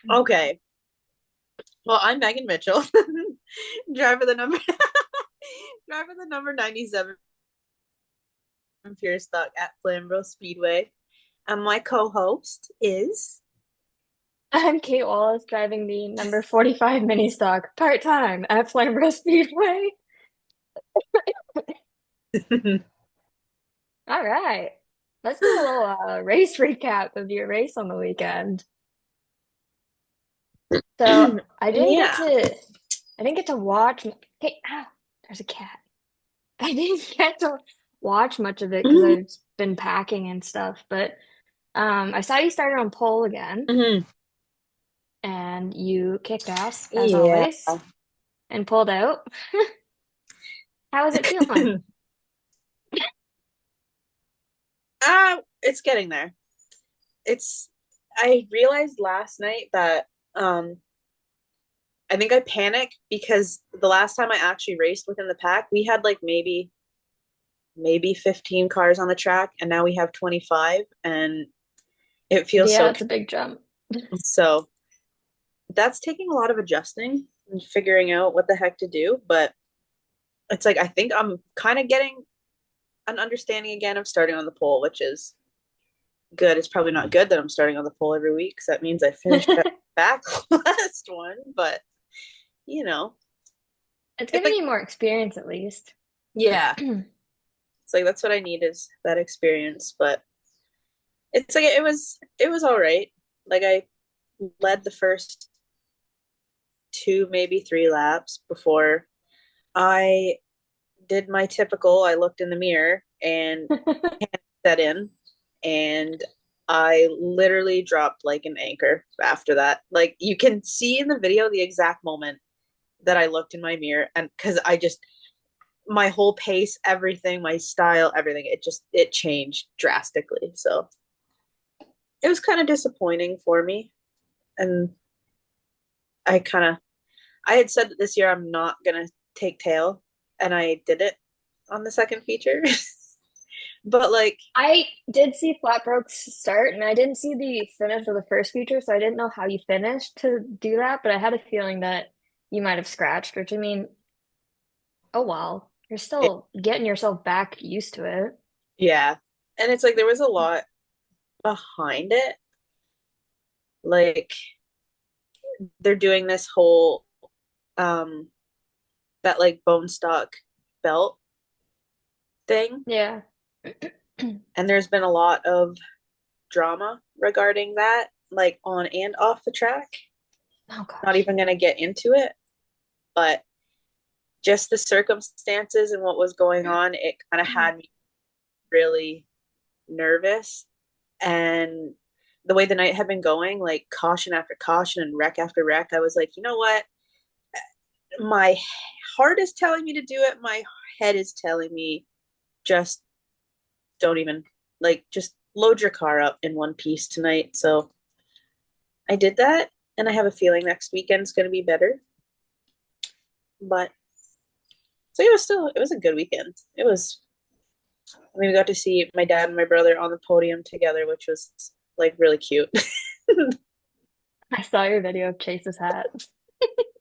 Okay. Well, I'm Megan Mitchell, driver the number driver the number 97 Pure Stock at Flamboro Speedway. And my co-host is I'm Kait Wallace driving the number 45 mini stock part-time at Flamboro Speedway. All right. Let's do a little race recap of your race on the weekend. So yeah. I didn't get to watch. Hey, ow, there's a cat. I didn't get to watch much of it because Mhm. I've been packing and stuff. But I saw you started on pole again, Mhm. and you kicked ass as Yeah. always and pulled out. How was it feeling? It's getting there. It's I realized last night that I think I panicked because the last time I actually raced within the pack, we had like maybe 15 cars on the track and now we have 25 and it feels Yeah, so it's a big jump. so that's taking a lot of adjusting and figuring out what the heck to do. But it's like I think I'm kind of getting an understanding again of starting on the pole, which is good. It's probably not good that I'm starting on the pole every week because that means I finished that back last one. But you know, It's it's giving like you more experience at least. yeah, it's like that's what I need is that experience. But it's like it was all right. Like I led the first two, maybe three laps before I did my typical. I looked in the mirror and set in, and I literally dropped like an anchor after that. Like you can see in the video the exact moment that I looked in my mirror, and because I just my whole pace, everything, my style, everything, it changed drastically. So it was kind of disappointing for me, and I kind of I had said that this year I'm not gonna take tail, and I did it on the second feature. But like, I did see Flatbroke's start, and I didn't see the finish of the first feature, so I didn't know how you finished to do that, but I had a feeling that you might have scratched, which I mean, oh well, you're it, still getting yourself back used to it. yeah, and it's like there was a lot behind it. Like they're doing this whole um that like bone stock belt thing, Yeah. and there's been a lot of drama regarding that, like on and off the track. Oh Not gosh. even gonna get into it, but just the circumstances and what was going on, it kind of had me really nervous. And the way the night had been going, like caution after caution and wreck after wreck, I was like, you know what? My heart is telling me to do it. My head is telling me just don't even like just load your car up in one piece tonight. So I did that, and I have a feeling next weekend's going to be better. But so it was a good weekend. It was. I mean, we got to see my dad and my brother on the podium together, which was like really cute. I saw your video of Chase's hat.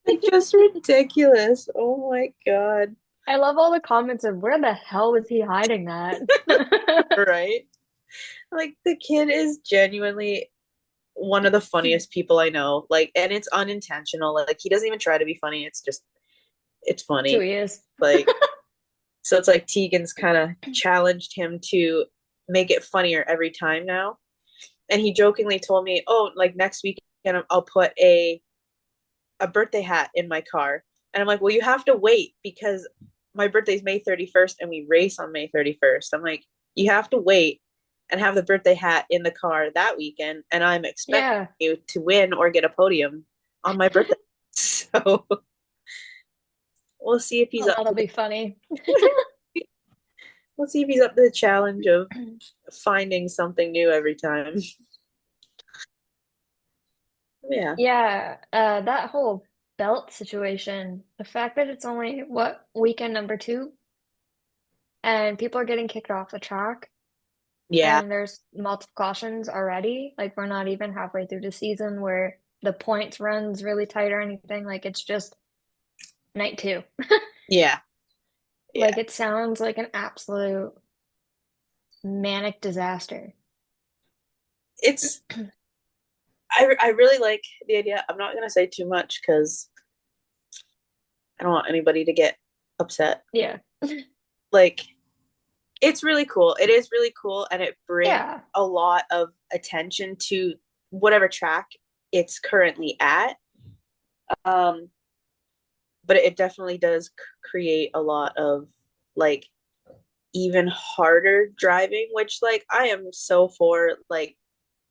Like just ridiculous. Oh my god. I love all the comments of where the hell was he hiding that? Right? Like the kid is genuinely one of the funniest people I know. Like, and it's unintentional. Like he doesn't even try to be funny. It's just it's That's who funny. he is. Like so it's like Tegan's kind of challenged him to make it funnier every time now. And he jokingly told me, "Oh, like next weekend I'll put a birthday hat in my car." And I'm like, "Well, you have to wait because my birthday's May 31st and we race on May 31st." I'm like, "You have to wait and have the birthday hat in the car that weekend, and I'm expecting Yeah. you to win or get a podium on my birthday." So we'll see if he's Oh, up that'll to be funny. we'll see if he's up to the challenge of finding something new every time. Yeah. Yeah, that whole belt situation, the fact that it's only what weekend number two and people are getting kicked off the track Yeah. and there's multiple cautions already. Like we're not even halfway through the season where the points runs really tight or anything. Like it's just night two. Yeah. Yeah. Like it sounds like an absolute manic disaster. It's I really like the idea. I'm not gonna say too much because I don't want anybody to get upset. Yeah. Like it's really cool. It is really cool and it brings Yeah. a lot of attention to whatever track it's currently at. Um, but it definitely does create a lot of like even harder driving, which like I am so for like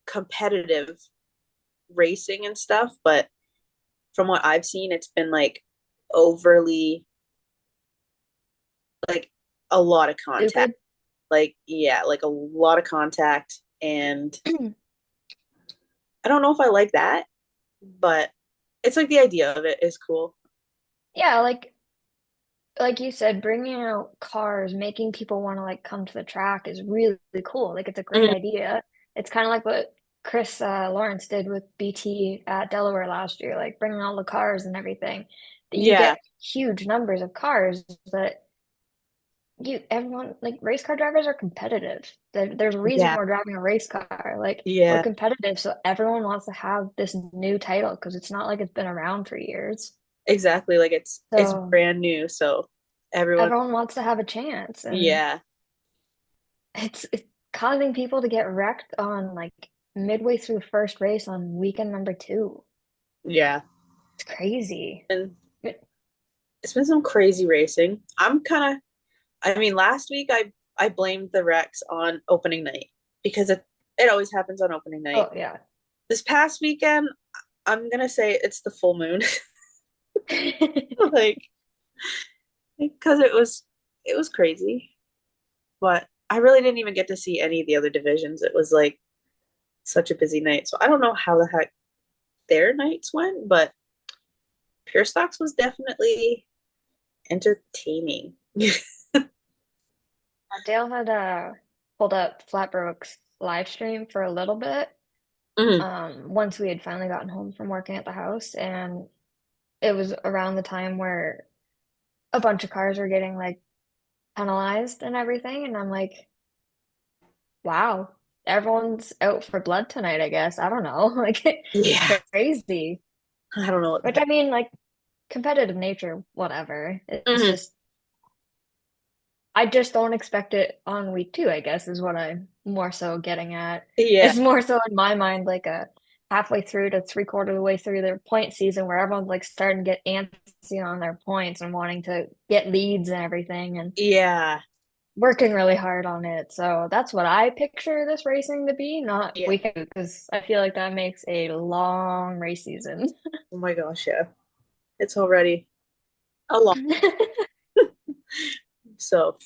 competitive racing and stuff, but from what I've seen, it's been like overly like a lot of contact. Stupid. Like, yeah, like a lot of contact. And I don't know if I like that, but it's like the idea of it is cool. Yeah, like you said, bringing out cars, making people want to like come to the track is really, really cool. Like it's a great Mhm. idea. It's kind of like what Chris Lawrence did with BT at Delaware last year, like bringing all the cars and everything. You Yeah, get huge numbers of cars, but everyone like race car drivers are competitive. There's a reason yeah, we're driving a race car. Like we're yeah, competitive, so everyone wants to have this new title because it's not like it's been around for years. exactly. Like it's So brand new, so everyone, everyone wants to have a chance, and yeah, it's causing people to get wrecked on like midway through first race on weekend number two. yeah. It's crazy. And it's been some crazy racing. I'm kind of, I mean, last week I blamed the wrecks on opening night because it always happens on opening night. Oh yeah. This past weekend, I'm gonna say it's the full moon, like because it was crazy. But I really didn't even get to see any of the other divisions. It was like such a busy night, so I don't know how the heck their nights went, but Pure Stocks was definitely entertaining. Dale had pulled up Flatbrook's live stream for a little bit. Mhm. Once we had finally gotten home from working at the house, and it was around the time where a bunch of cars were getting like penalized and everything, and I'm like, wow, everyone's out for blood tonight, I guess. I don't know. Like it's Yeah, crazy. I don't know what the Which heck. I mean, like competitive nature, whatever. It's Mhm. just I just don't expect it on week two, I guess, is what I'm more so getting at. Yeah, It's more so in my mind like a halfway through to three-quarter of the way through their point season where everyone's like starting to get antsy on their points and wanting to get leads and everything and yeah, working really hard on it. So that's what I picture this racing to be, not yeah. weekend, because I feel like that makes a long race season. Oh my gosh, yeah. It's already a lot. So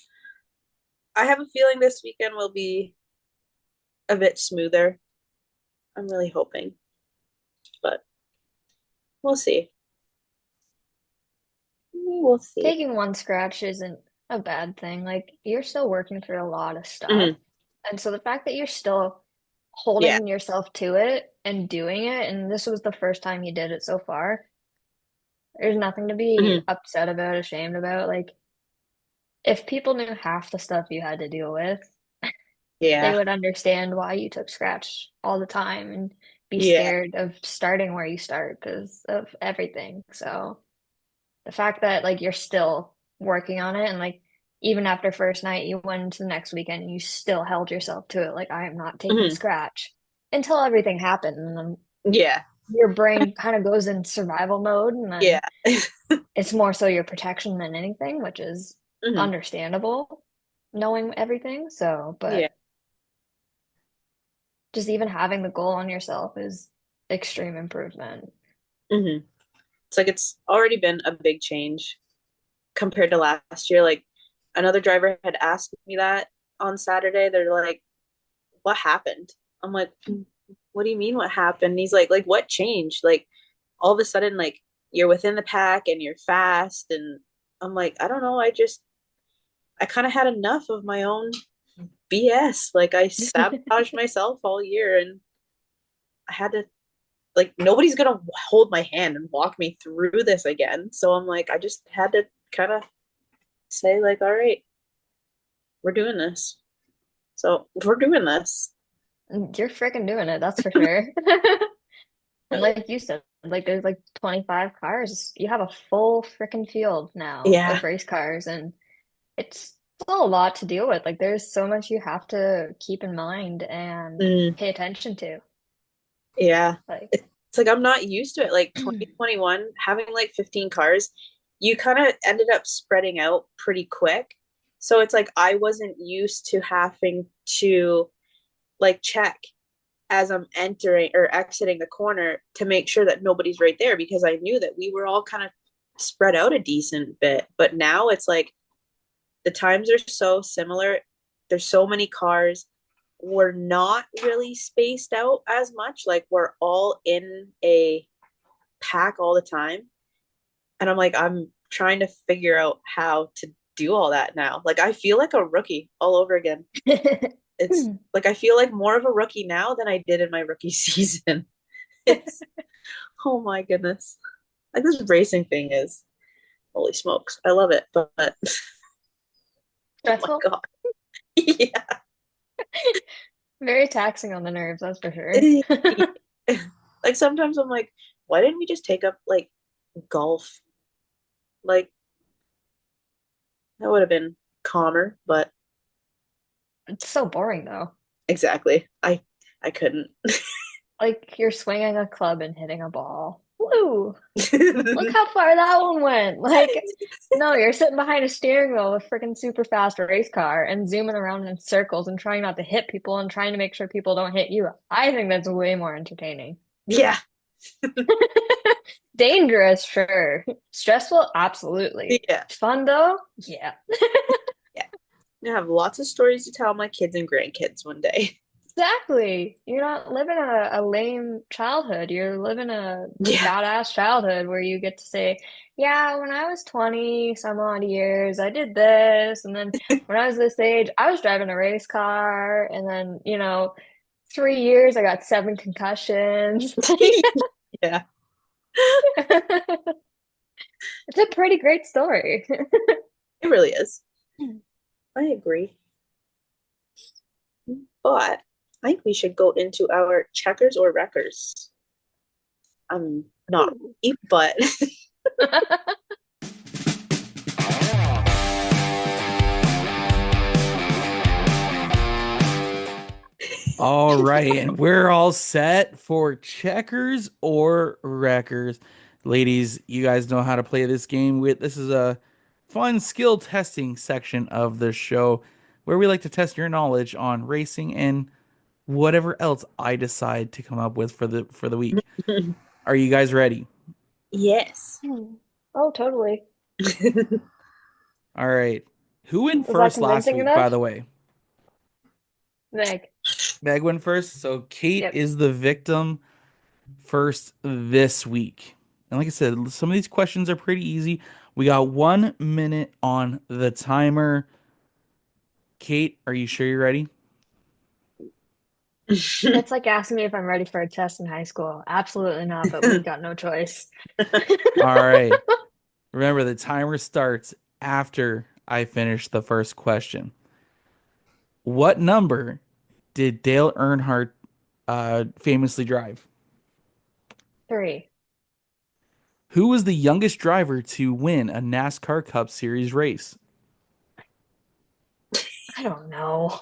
I have a feeling this weekend will be a bit smoother. I'm really hoping, but we'll see. We'll see. Taking one scratch isn't a bad thing. Like you're still working through a lot of stuff. Mhm. And so the fact that you're still Yeah. holding yourself to it and doing it, and this was the first time you did it so far, there's nothing to be Mhm. upset about, ashamed about. Like if people knew half the stuff you had to deal with, they Yeah. would understand why you took scratch all the time and be Yeah. scared of starting where you start because of everything. So the fact that like you're still working on it and like even after first night you went into the next weekend and you still held yourself to it like I am not taking Mhm. scratch until everything happened and then Yeah. your brain kind of goes in survival mode and Yeah. then it's more so your protection than anything, which is Mhm. understandable knowing everything. So Yeah. but just even having the goal on yourself is extreme improvement. Mhm. It's like it's already been a big change compared to last year. Like another driver had asked me that on Saturday. They're like, "What happened?" I'm like, "What do you mean what happened?" He's like what changed? Like all of a sudden like you're within the pack and you're fast and I'm like, "I don't know. I kind of had enough of my own BS. Like I sabotaged myself all year and I had to like nobody's gonna hold my hand and walk me through this again. So I'm like, I just had to kind of say like, all right, we're doing this. So we're doing this. You're freaking doing it, that's for sure. And like you said, like there's like 25 cars. You have a full freaking field now Yeah. of race cars, and it's still a lot to deal with. Like there's so much you have to keep in mind and Mm, pay attention to. yeah. Like, It's like I'm not used to it. Like 2021, having like 15 cars, you kind of ended up spreading out pretty quick. So it's like I wasn't used to having to like check as I'm entering or exiting the corner to make sure that nobody's right there because I knew that we were all kind of spread out a decent bit. But now it's like the times are so similar. There's so many cars. We're not really spaced out as much. Like we're all in a pack all the time. And I'm like, I'm trying to figure out how to do all that now. Like I feel like a rookie all over again. It's like I feel like more of a rookie now than I did in my rookie season. It's oh my goodness. Like this racing thing is holy smokes. I love it, but oh my stressful, god. Yeah. very taxing on the nerves, that's for sure. Like sometimes I'm like, why didn't we just take up like golf? Like that would have been calmer, but It's so boring though. exactly. I couldn't. Like you're swinging a club and hitting a ball. Woo! Look how far that one went. Like, no, you're sitting behind a steering wheel of a freaking super fast race car and zooming around in circles and trying not to hit people and trying to make sure people don't hit you. I think that's way more entertaining. Yeah. Dangerous, sure. Stressful, absolutely. Yeah. Fun though, yeah. Yeah. I have lots of stories to tell my kids and grandkids one day. Exactly. You're not living a lame childhood. You're living a Yeah. badass childhood where you get to say, yeah, when I was 20 some odd years, I did this. And then when I was this age, I was driving a race car. And then, 3 years, I got 7 concussions. Yeah. It's a pretty great story. It really is. I agree. But I think we should go into our checkers or wreckers. I'm not ready, but All right, and we're all set for checkers or wreckers. Ladies, you guys know how to play this game. This is a fun skill testing section of the show where we like to test your knowledge on racing and whatever else I decide to come up with for the week. Are you guys ready? yes. Oh, totally. All right. Who went Was that first last convincing week, by enough? the way? Meg. Meg went first, so Kate Yep. is the victim first this week. And like I said, some of these questions are pretty easy. We got 1 minute on the timer. Kate, are you sure you're ready? It's like asking me if I'm ready for a test in high school. Absolutely not, but we've got no choice. All right. Remember, the timer starts after I finish the first question. What number did Dale Earnhardt famously drive? 3. Who was the youngest driver to win a NASCAR Cup Series race? I don't know.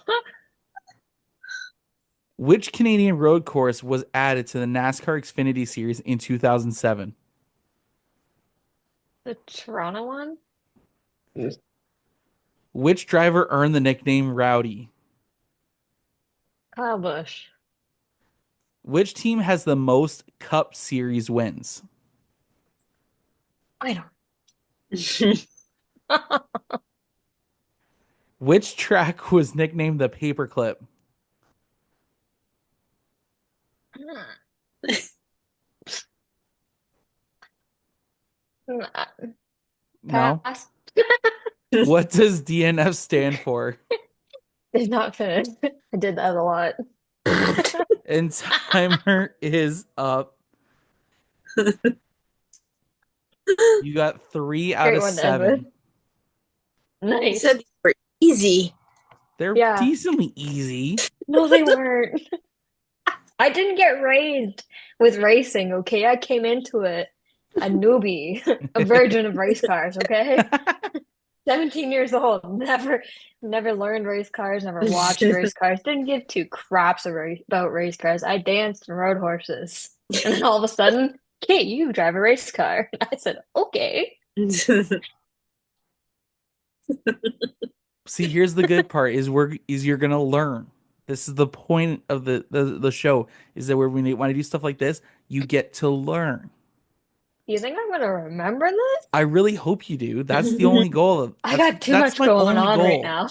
Which Canadian road course was added to the NASCAR Xfinity Series in 2007? The Toronto one? Which driver earned the nickname Rowdy? Kyle Busch. Which team has the most Cup Series wins? I don't. Which track was nicknamed the Paperclip? No. Pass. What does DNF stand for? Did not finish. I did that a lot. And timer is up. You got 3 out Great of one to end with. 7. You said Nice. these were easy. They're Yeah. decently easy. No, they weren't. I didn't get raised with racing, okay? I came into it a newbie, a virgin of race cars, okay? 17 years old, never learned race cars, never watched race cars, didn't give two craps about race cars. I danced and rode horses. And then all of a sudden, Kate, you drive a race car. And I said, okay. See, here's the good part is you're gonna learn. This is the point of the show is that where we want to do stuff like this, you get to learn. You think I'm gonna remember this? I really hope you do. That's the only goal of I got too that's much my going only on right goal. now.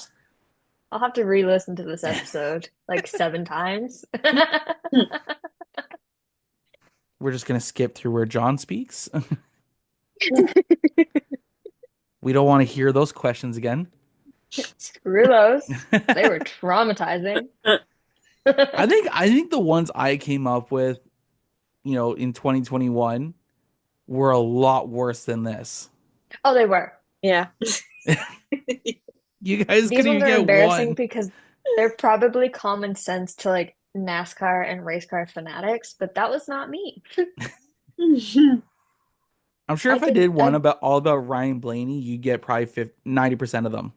I'll have to re-listen to this episode like 7 times. We're just gonna skip through where John speaks. We don't want to hear those questions again. Screw those. They were traumatizing. I think the ones I came up with, in 2021 were a lot worse than this. Oh, they were. Yeah. You guys These couldn't ones even are get embarrassing one. because they're probably common sense to like NASCAR and race car fanatics, but that was not me. I'm sure I if I could, did one I about all about Ryan Blaney, you get probably 90% of them.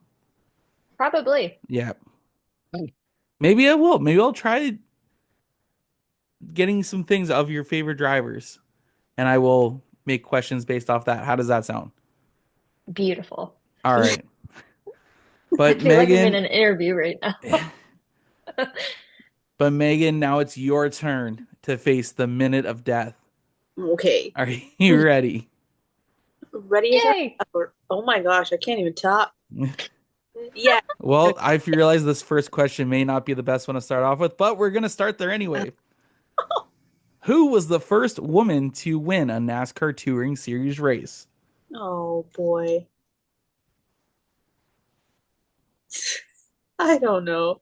probably Yeah. Maybe I will. Maybe I'll try getting some things of your favorite drivers and I will make questions based off that. How does that sound? beautiful. All right. I But feel like I'm in Megan, an interview right now. but Megan, now it's your turn to face the minute of death. Okay. Are you ready? Ready as Yay! ever. Oh my gosh, I can't even talk. Yeah. Well, I realize this first question may not be the best one to start off with, but we're going to start there anyway. Who was the first woman to win a NASCAR Touring Series race? Oh boy. I don't know.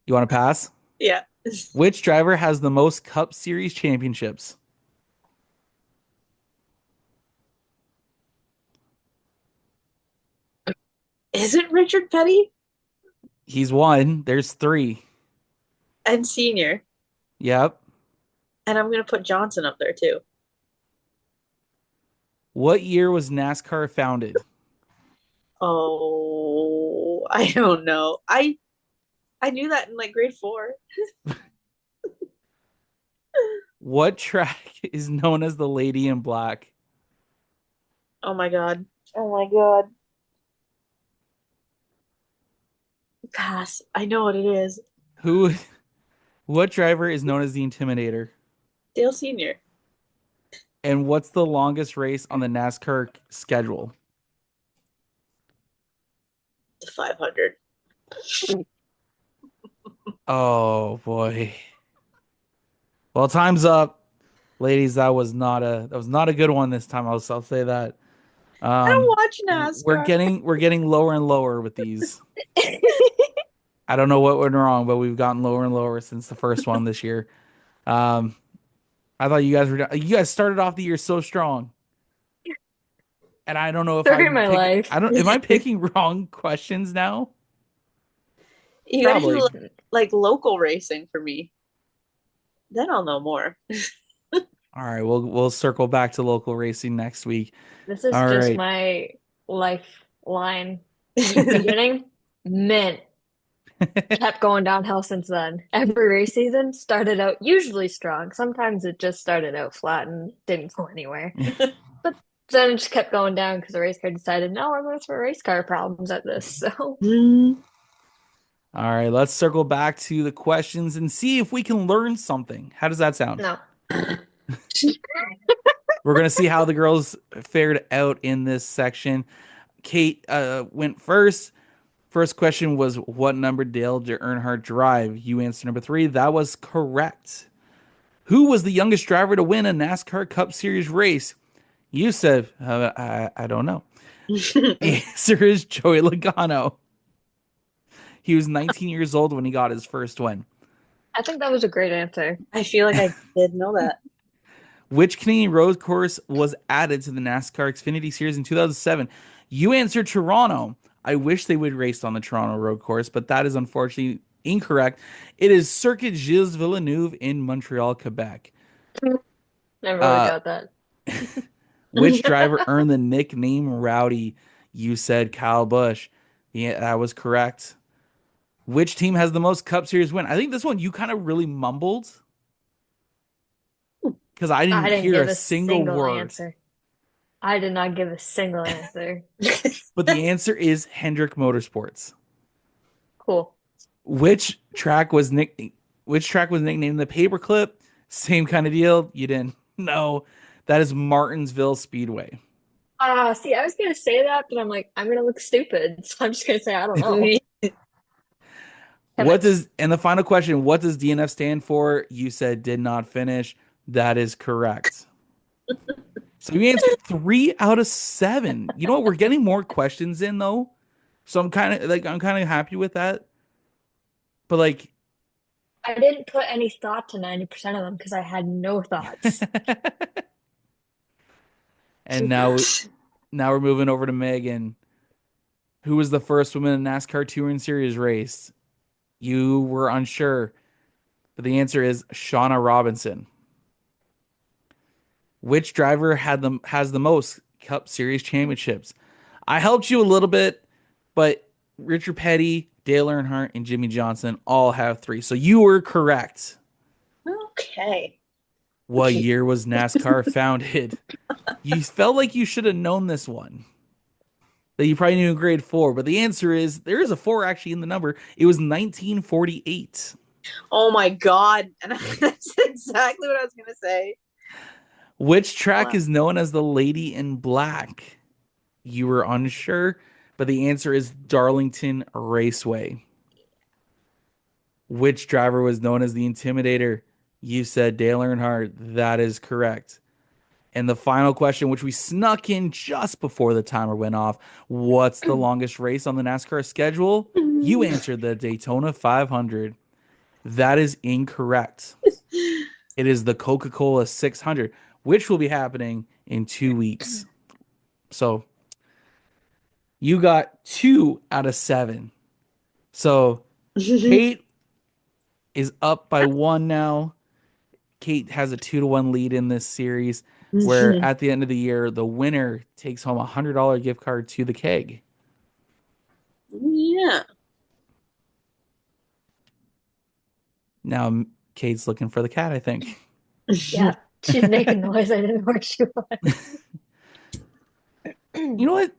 You want to pass? Yeah. Which driver has the most Cup Series championships? Is it Richard Petty He's one. There's three. and Senior? Yep. And I'm gonna put Johnson up there too. What year was NASCAR founded? Oh, I don't know. I knew that in like grade 4. What track is known as the Lady in Black? Oh my god. Oh my god. Pass. I know what it is. Who? What driver is known as the Intimidator? Dale Senior. And what's the longest race on the NASCAR schedule? The 500. Oh boy. Well, time's up, ladies. That was not a good one this time. I'll say that. I don't Um, watch we're NASCAR. getting lower and lower with these. I don't know what went wrong, but we've gotten lower and lower since the first one this year. Um, I thought you guys started off the year so strong, and I don't know if Story of I'm my picking. life. I don't. Am I picking wrong questions now? You gotta do Probably. like local racing for me. Then I'll know more. All right, we'll circle back to local racing next week. This is All just right. my lifeline. Beginning, mint. Kept going downhill since then. Every race season started out usually strong. Sometimes it just started out flat and didn't go anywhere. But then it just kept going down because the race car decided, no, we're going to throw race car problems at this. So, Mm. All right, let's circle back to the questions and see if we can learn something. How does that sound? no. We're gonna see how the girls fared out in this section. Kate went first. First question was, what number Dale Earnhardt drive? You answered number 3. That was correct. Who was the youngest driver to win a NASCAR Cup Series race? You said, I don't know. The answer is Joey Logano. He was 19 years old when he got his first win. I think that was a great answer. I feel like I did know that. Which Canadian road course was added to the NASCAR Xfinity Series in 2007? You answered Toronto. I wish they would race on the Toronto road course, but that is unfortunately incorrect. It is Circuit Gilles Villeneuve in Montreal, Quebec. Never would have Uh, got that. which driver earned the nickname Rowdy? You said Kyle Busch. Yeah, that was correct. Which team has the most Cup Series win? I think this one you kind of really mumbled because I I didn't didn't hear give a a single single word. answer. I did not give a single answer. But the answer is Hendrick Motorsports. Cool. Which track was nick which track was nicknamed the paperclip? Same kind of deal. You didn't know. That is Martinsville Speedway. See, I was gonna say that, but I'm like, I'm gonna look stupid, so I'm just gonna say I don't know. What Tennis. does and the final question, what does DNF stand for? You said did not finish. That is correct. So you answered 3 out of 7. You know what? We're getting more questions in though. So I'm kind of happy with that. But like I didn't put any thought to 90% of them because I had no thoughts. and now we're moving over to Megan. Who was the first woman in NASCAR Touring Series race? You were unsure, but the answer is Shauna Robinson. Which driver has the most Cup Series championships? I helped you a little bit, but Richard Petty, Dale Earnhardt, and Jimmy Johnson all have 3. So you were correct. Okay. What year was NASCAR founded? You felt like you should have known this one. That you probably knew in grade 4, but the answer is there is a 4 actually in the number. It was 1948. Oh my God. And that's exactly what I was going to say. Which track Wow. is known as the Lady in Black? You were unsure, but the answer is Darlington Raceway. Which driver was known as the Intimidator? You said Dale Earnhardt. That is correct. And the final question, which we snuck in just before the timer went off, what's the longest race on the NASCAR schedule? You answered the Daytona 500. That is incorrect. It is the Coca-Cola 600, which will be happening in 2 weeks. So you got 2 out of 7. So Kait is up by 1 now. Kait has a 2-1 lead in this series, where at the end of the year, the winner takes home a $100 gift card to the keg. Yeah. Now Kait's looking for the cat, I think. Yeah, she's making noise. I didn't know where she was. You know what?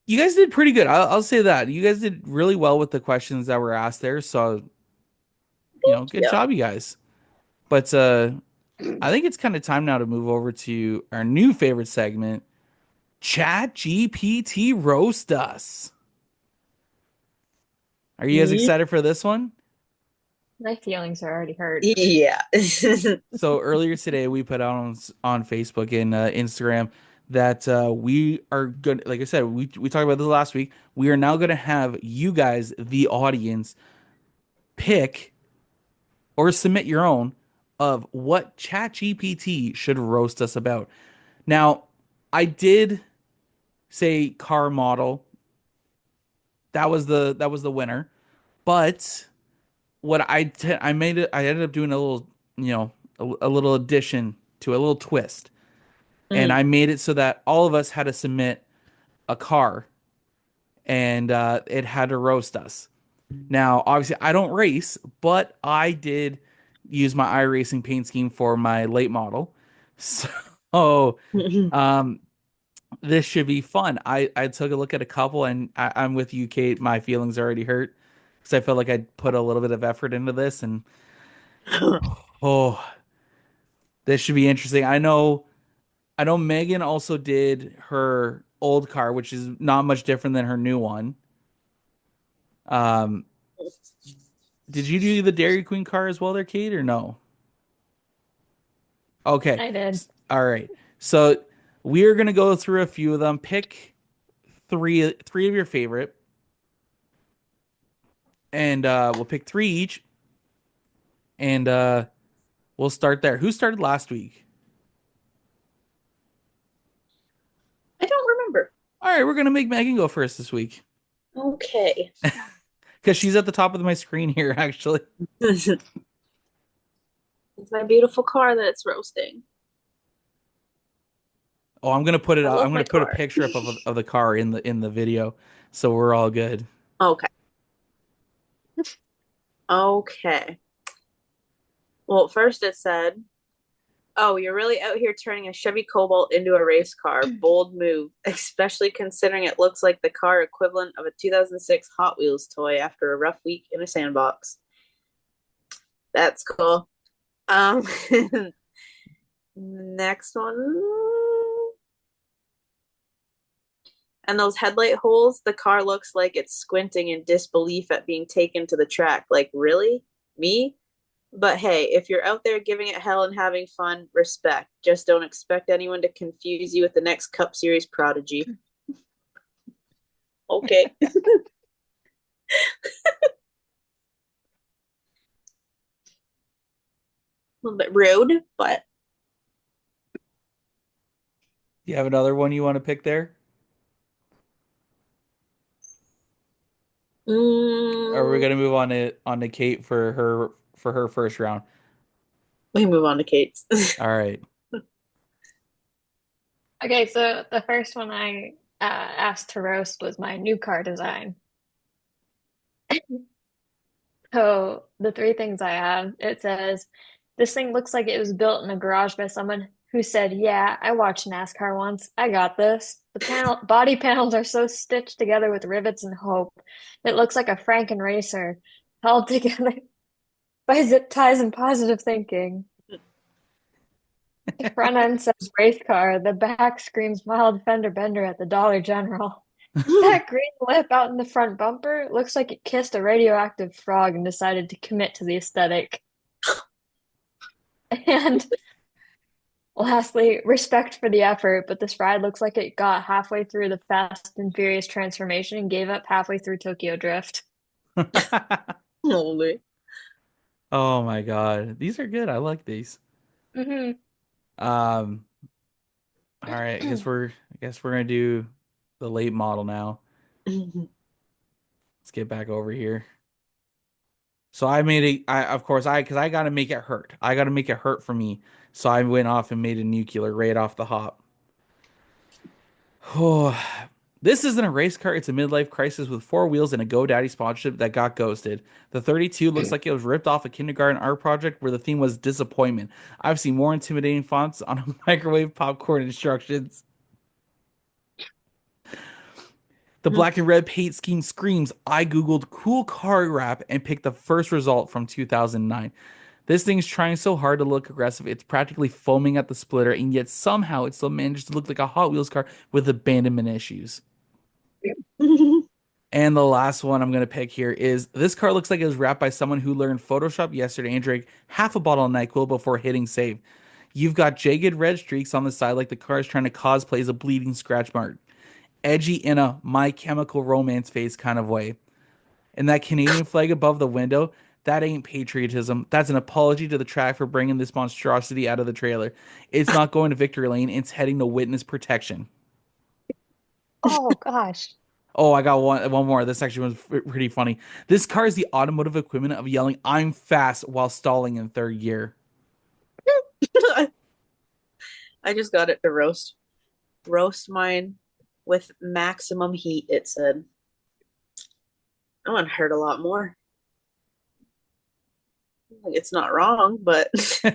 You guys did pretty good. I'll say that. You guys did really well with the questions that were asked there. So, good Yeah. job, you guys. But I think it's kind of time now to move over to our new favorite segment, Chat GPT Roast Us. Are you guys excited for this one? My feelings are already hurt. Yeah. So earlier today, we put out on Facebook and Instagram that we are good. Like I said, we talked about this last week. We are now going to have you guys, the audience, pick or submit your own of what ChatGPT should roast us about. Now, I did say car model. That was the winner. But what I made it, I ended up doing a little, a little addition to a little twist. And Mm. I made it so that all of us had to submit a car and it had to roast us. Now, obviously, I don't race, but I did use my iRacing paint scheme for my late model. So, um, this should be fun. I took a look at a couple, and I'm with you, Kait. My feelings are already hurt because I felt like I put a little bit of effort into this, and oh, this should be interesting. I know Megan also did her old car, which is not much different than her new one. Um, did you do the Dairy Queen car as well there, Kate, or no? Okay. I did. All right. So we are gonna go through a few of them. Pick three of your favorite, and we'll pick 3 each, and we'll start there. Who started last week? right, we're gonna make Megan go first this week Okay. because she's at the top of my screen here, actually. It's my beautiful car that it's roasting. Oh, I'm gonna put it I up. love I'm my gonna put a car. picture up of the car in the video, so we're all good. Okay. Okay. Well, first it said, "Oh, you're really out here turning a Chevy Cobalt into a race car. Bold move, especially considering it looks like the car equivalent of a 2006 Hot Wheels toy after a rough week in a sandbox." That's cool. Um, next one. And those headlight holes, the car looks like it's squinting in disbelief at being taken to the track. Like, really? Me? But hey, if you're out there giving it hell and having fun, respect. Just don't expect anyone to confuse you with the next Cup Series prodigy. Okay. A little bit rude, but You have another one you want to pick there, or are we mm, gonna move on to Kate for her first round? we move on to Kate's. All right. Okay, so the first one I asked to roast was my new car design. So the three things I have, it says, this thing looks like it was built in a garage by someone who said, yeah, I watched NASCAR once. I got this. The body panels are so stitched together with rivets and hope. It looks like a Franken racer held together by zip ties and positive thinking. The front end says race car. The back screams mild fender bender at the Dollar General. That green lip out in the front bumper looks like it kissed a radioactive frog and decided to commit to the aesthetic. And lastly, respect for the effort, but this ride looks like it got halfway through the Fast and Furious transformation and gave up halfway through Tokyo Drift. Holy. Oh my God, these are good. I like these. Hmm. Um, all right. I guess we're gonna do the late model now. Let's get back over here. So I made it. I of course I because I gotta make it hurt. I gotta make it hurt for me. So I went off and made a nuclear right off the hop. Oh, this isn't a race car. It's a midlife crisis with four wheels and a GoDaddy sponsorship that got ghosted. The 32 looks like it was ripped off a kindergarten art project where the theme was disappointment. I've seen more intimidating fonts on a microwave popcorn instructions. The black and red paint scheme screams. I googled cool car wrap and picked the first result from 2009. This thing's trying so hard to look aggressive, it's practically foaming at the splitter, and yet somehow it still manages to look like a Hot Wheels car with abandonment issues. And the last one I'm going to pick here is this car looks like it was wrapped by someone who learned Photoshop yesterday and drank half a bottle of NyQuil before hitting save. You've got jagged red streaks on the side like the car is trying to cosplay as a bleeding scratch mark. Edgy in a My Chemical Romance face kind of way. And that Canadian flag above the window, that ain't patriotism. That's an apology to the track for bringing this monstrosity out of the trailer. It's not going to victory lane, it's heading to witness protection. Oh gosh. Oh, I got one more. This actually was pretty funny. This car is the automotive equivalent of yelling "I'm fast" while stalling in third gear. I just got it to roast mine with maximum heat, it said. That one hurt a lot more. Like, it's not wrong, but uh,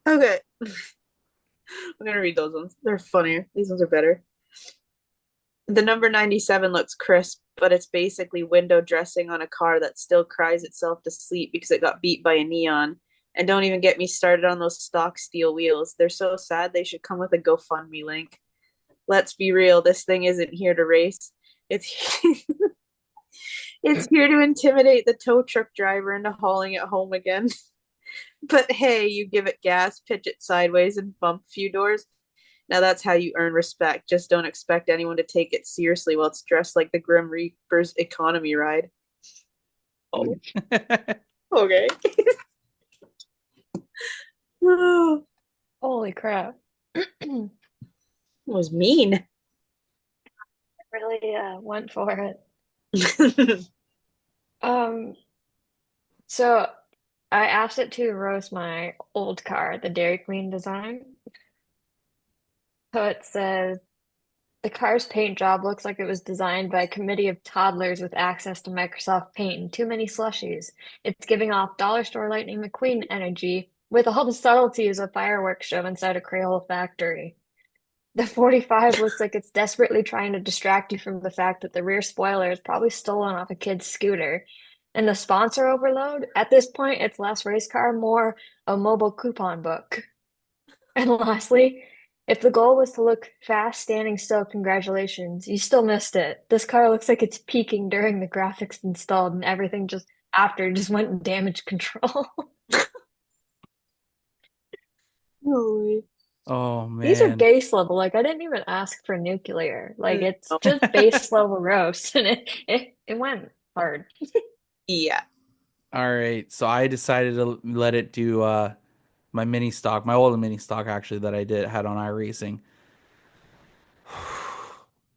okay. I'm gonna read those ones. They're funnier. These ones are better. The number 97 looks crisp, but it's basically window dressing on a car that still cries itself to sleep because it got beat by a neon. And don't even get me started on those stock steel wheels. They're so sad they should come with a GoFundMe link. Let's be real, this thing isn't here to race. It's it's here to intimidate the tow truck driver into hauling it home again. But hey, you give it gas, pitch it sideways, and bump a few doors. Now that's how you earn respect. Just don't expect anyone to take it seriously while it's dressed like the Grim Reaper's economy ride. Oh, okay. Oh, Holy crap. it was mean. Really went for it. Um, so I asked it to roast my old car, the Dairy Queen design. So it says the car's paint job looks like it was designed by a committee of toddlers with access to Microsoft Paint and too many slushies. It's giving off dollar store Lightning McQueen energy with all the subtleties of fireworks show inside a Crayola factory. The 45 looks like it's desperately trying to distract you from the fact that the rear spoiler is probably stolen off a kid's scooter. And the sponsor overload, at this point, it's less race car, more a mobile coupon book. And lastly, if the goal was to look fast standing still, congratulations, you still missed it. This car looks like it's peaking during the graphics installed and everything just after just went in damage control. Holy. Oh These are man. base level. Like I didn't even ask for nuclear. Like it's No. just base level roast, and it went hard. Yeah. All right. So I decided to let it do my mini stock, my old mini stock actually that I did had on iRacing.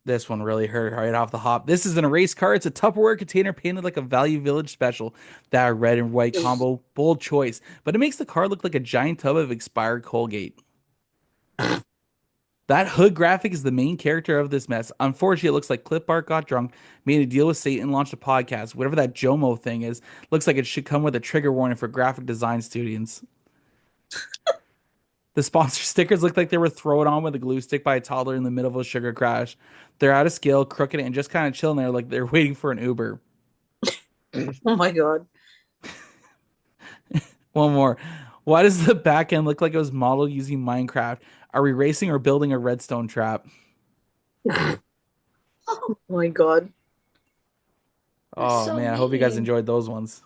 This one really hurt right off the hop. This is an erase car. It's a Tupperware container painted like a Value Village special. That red and white combo, bold choice. But it makes the car look like a giant tub of expired Colgate. That hood graphic is the main character of this mess. Unfortunately, it looks like Clip Art got drunk, made a deal with Satan, launched a podcast. Whatever that Jomo thing is, looks like it should come with a trigger warning for graphic design students. The sponsor stickers look like they were thrown on with a glue stick by a toddler in the middle of a sugar crash. They're out of scale, crooked, and just kind of chilling there like they're waiting for an Uber. Oh my God. One more. Why does the back end look like it was modeled using Minecraft? Are we racing or building a redstone trap? Oh my God. That's Oh so man, I hope you guys mean. enjoyed those ones.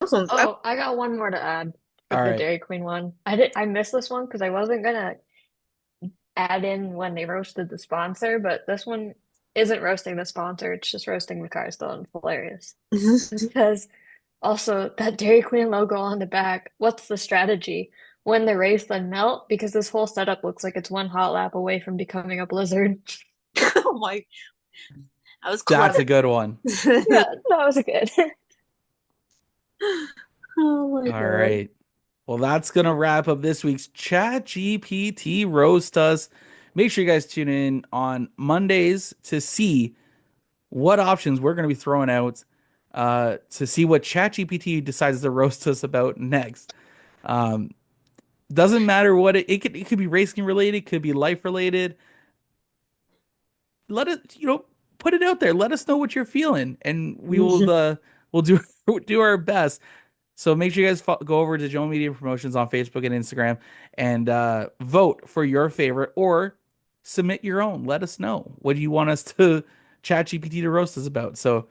That Oh, I got one more to add for All the right. Dairy Queen one. I missed this one because I wasn't gonna add in when they roasted the sponsor, but this one isn't roasting the sponsor, it's just roasting the car still and it's hilarious. was Because also that Dairy Queen logo on the back, what's the strategy? When the race then melt, because this whole setup looks like it's one hot lap away from becoming a blizzard. oh my, that was That's clever. a good one. Yeah, that was good. Oh my All God. right. Well, that's going to wrap up this week's Chat GPT Roast Us. Make sure you guys tune in on Mondays to see what options we're going to be throwing out to see what ChatGPT decides to roast us about next. Um, doesn't matter what it could be racing related, it could be life related. Let it, put it out there. Let us know what you're feeling, and we will we'll do do our best. So make sure you guys go over to Joe Media Promotions on Facebook and Instagram and vote for your favorite or submit your own. Let us know what do you want us to chat GPT to roast us about. So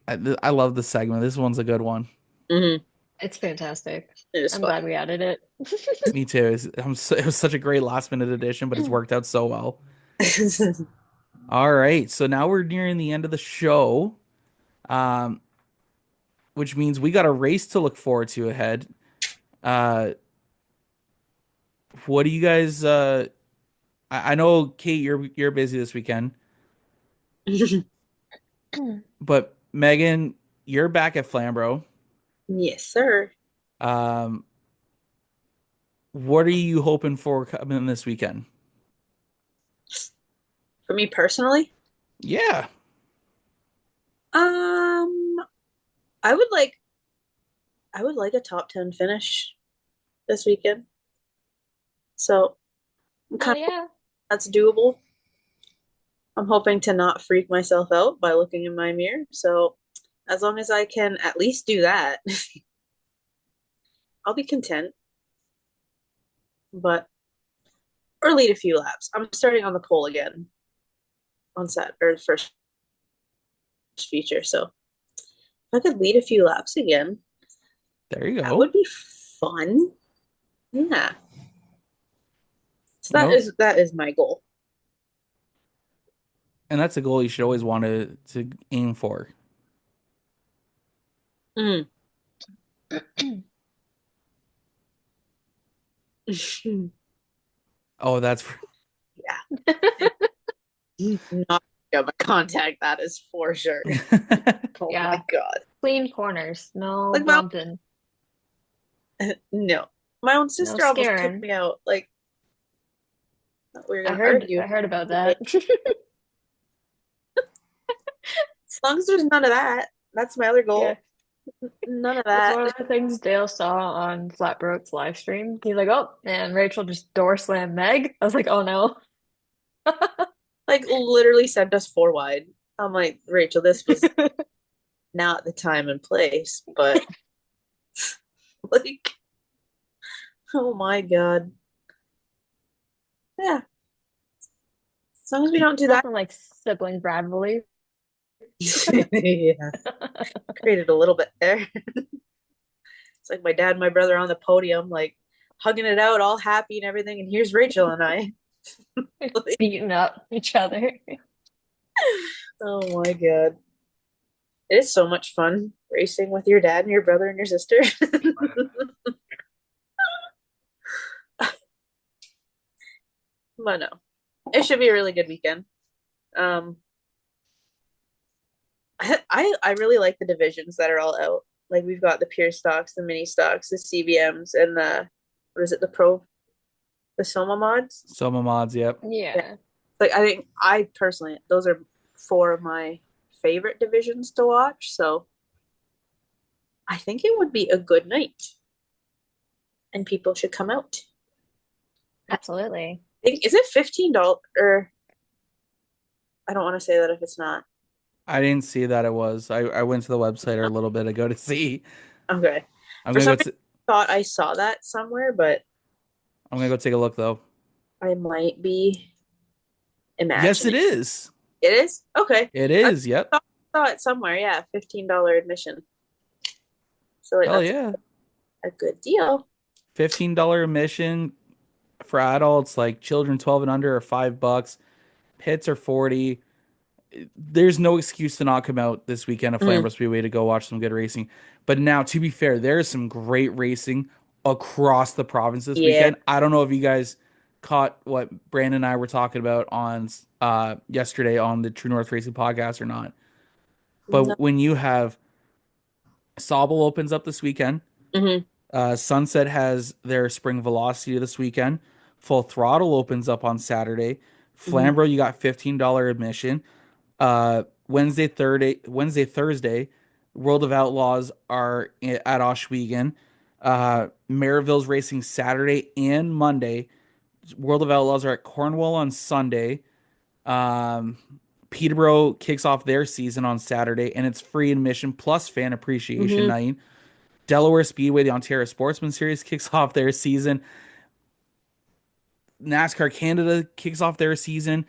I love this segment. This one's a good one. Hmm. It's fantastic. It is I'm fun. glad we added it. Me too. It was such a great last minute addition, but it's worked out so well. All right, so now we're nearing the end of the show, um, which means we got a race to look forward to ahead. Uh, what do you guys? I know Kate, you're busy this weekend, but Megan, you're back at Flamboro. Yes, sir. Um, what are you hoping for coming this weekend? For me personally, Yeah, um, I would like I would like a top 10 finish this weekend. So I'm Hell kind of yeah. that's doable. I'm hoping to not freak myself out by looking in my mirror. So as long as I can at least do that, I'll be content. But or lead a few laps. I'm starting on the pole again on set or first feature. So if I could lead a few laps again, there you that go. would be fun. Yeah. So You know, that is my goal. and that's a goal you should always want to aim for. Mm. Oh, that's Yeah. Not my contact, that is for sure. Oh my Yeah, God. clean corners, no Like my bumping, no. My own no sister almost took scaring. me out. Like we were I gonna heard argue. I heard about As that. long as there's none of that. That's my other Yeah. goal. None of That's that. one of the things Dale saw on Flatbroke's live stream. He's like, "Oh, and Rachel just door slammed Meg." I was like, "Oh no." Like literally sent us four wide. I'm like, Rachel, this was not the time and place, but like, oh my God. Yeah. As long as we don't do that. Nothing like siblings rivalry. Yeah. Created a little bit there. It's like my dad and my brother on the podium, like hugging it out, all happy and everything. And here's Rachel and I. Like, Beating up each other. oh my God. It is so much fun racing with your dad and your brother and your sister. But no, it should be a really good weekend. Um, I really like the divisions that are all out. Like we've got the pure stocks, the mini stocks, the CBMs, and the what is it, the Soma mods. Soma mods, yep. Yeah, Yeah, like I think I personally those are four of my favorite divisions to watch. So I think it would be a good night, and people should come out. I absolutely. think is it $15 or I don't want to say that if it's not. I didn't see that it was. I went to the website a little bit ago to see. Okay. I'm For gonna some go reason, t I thought I saw that somewhere, but I'm gonna go take a look though. I might be Yes, it imagining. is. It is? Okay. It I is. Yep. saw it somewhere. Yeah, $15 admission. So like Hell that's yeah. a good deal. $15 admission for adults, like children 12 and under are $5. Pits are 40. There's no excuse to not come out this weekend at Mm, Flamboro Speedway to go watch some good racing. But now, to be fair, there is some great racing across the province this yeah. weekend. I don't know if you guys caught what Brandon and I were talking about on yesterday on the True North Racing podcast or not. No. But when you have Sauble opens up this weekend, Hmm. Sunset has their spring velocity this weekend. Full Throttle opens up on Saturday. Hmm. Flamborough, you got $15 admission. Wednesday, Thursday, World of Outlaws are at Oshwegan. Maryville's racing Saturday and Monday. World of Outlaws are at Cornwall on Sunday. Um, Peterborough kicks off their season on Saturday, and it's free admission plus fan appreciation Hmm. night. Delaware Speedway, the Ontario Sportsman Series, kicks off their season. NASCAR Canada kicks off their season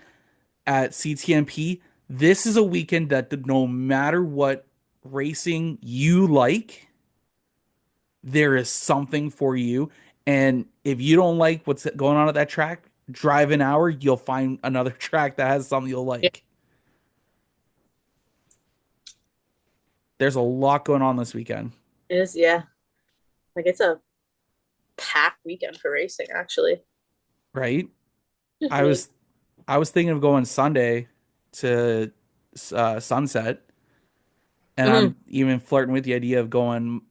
at CTMP. This is a weekend that no matter what racing you like, there is something for you. And if you don't like what's going on at that track, drive an hour, you'll find another track that has something you'll Yeah, like. There's a lot going on this weekend, it is. Yeah. Like it's a packed weekend for racing, actually. right? Just I really. was I was thinking of going Sunday to Sunset, and Hmm. I'm even flirting with the idea of going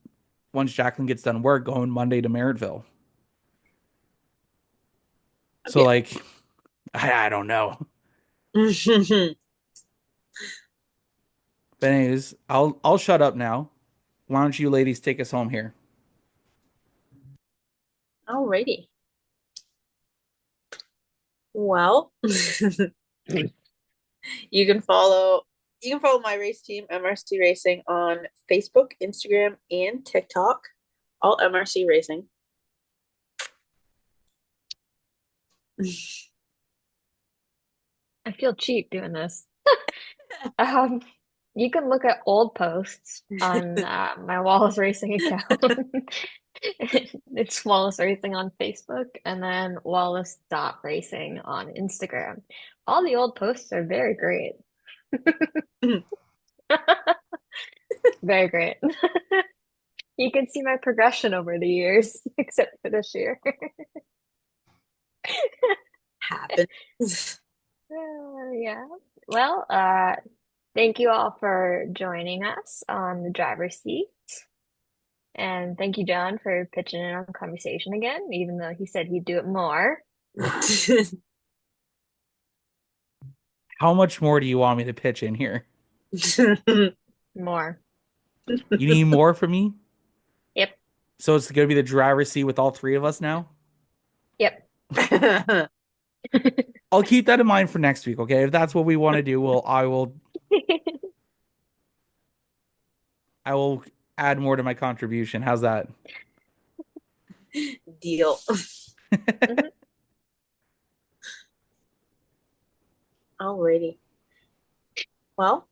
once Jacqueline gets done work, going Monday to Merrittville. So Yeah. like, I don't know. But anyways, I'll shut up now. Why don't you ladies take us home here? Alrighty. Well, you can follow you can follow my race team, MRC Racing, on Facebook, Instagram, and TikTok. All MRC Racing. I feel cheap doing this. Um, you can look at old posts on my Wallace Racing account. It's Wallace Racing on Facebook and then Wallace dot Racing on Instagram. All the old posts are very great. Very great. You can see my progression over the years, except for this year. Happens. Yeah. Well, thank you all for joining us on the driver's seat. And thank you, John, for pitching in on the conversation again, even though he said he'd do it more. How much more do you want me to pitch in here? More. You need more from me? Yep. So it's going to be the driver's seat with all three of us now? Yep. I'll keep that in mind for next week, okay? If that's what we want to do, I will add more to my contribution. How's that? Deal. Mhm. Alrighty. Well,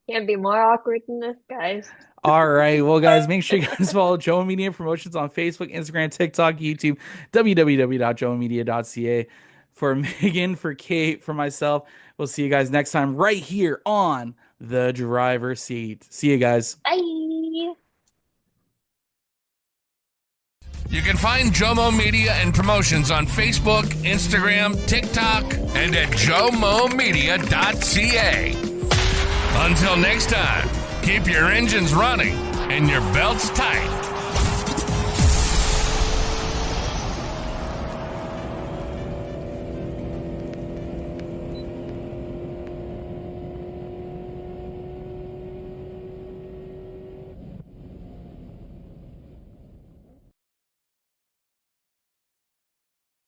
Can't be more awkward than this, guys. All right. Well, guys, make sure you guys follow Joe Media Promotions on Facebook, Instagram, TikTok, YouTube, www.joemedia.ca. For Megan, for Kate, for myself, we'll see you guys next time right here on The Driver's Seat. See you guys. Bye. You can find Jomo Media and Promotions on Facebook, Instagram, TikTok, and at jomomedia.ca. Until next time, keep your engines running and your belts tight.